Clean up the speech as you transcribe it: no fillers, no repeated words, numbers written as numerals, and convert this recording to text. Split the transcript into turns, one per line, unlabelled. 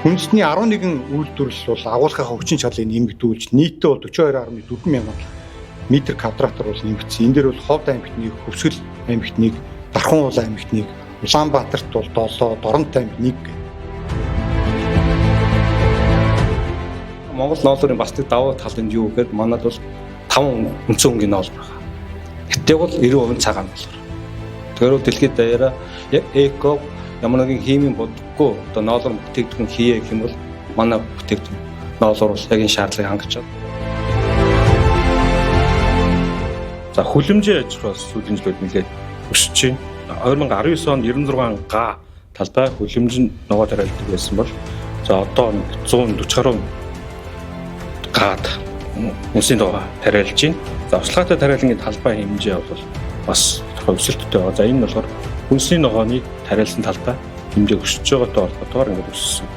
Үндэсний 11 үйлдвэрлэл бол агуулгынхаа хүчин чадлыг нэмэгдүүлж нийтдээ бол 42.4 мянган метр квадратаар бол нэмэгдсэн. Энэ дээр бол Ховд аймагтны Хөвсгөл аймагтныг, Дархан уул аймагтныг, Улаанбаатарт бол 7, Доронт аймаг 1 гэх.
Монгол ноолуурын бас нэг давуу тал нь юу гэхээр манад бол 5 үндсэн өнгийн ноолур байна. Гэтэл бол 90% цагаан ноолур. Тэгэхээр бол дэлхийд даяараа яг эко ямар нэгэн химийн бодгохгүй одоо ноолур бүтээгдэхүүн хийе гэх юм бол манай бүтээгдэхүүн ноолур бол яг энэ шаардлагыг хангаж байна.
За хүлэмжийн аж ахуй сүүлийн жилүүд нэлээд өсөж байна. 2019 онд 96 га талбай хүлэмжийн ногоо тариалдаг байсан бол за одоо 140 гаруй гад үнсийн ногоо тариалж байна. За услахтай тариалангийн талбай хэмжээ бол бас өсөлттэй байгаа. За энэ нь болохоор үнсийн ногооны тариалсан талбай хэмжээ өсөж байгаатай холбоотойгоор ингэж өссөн.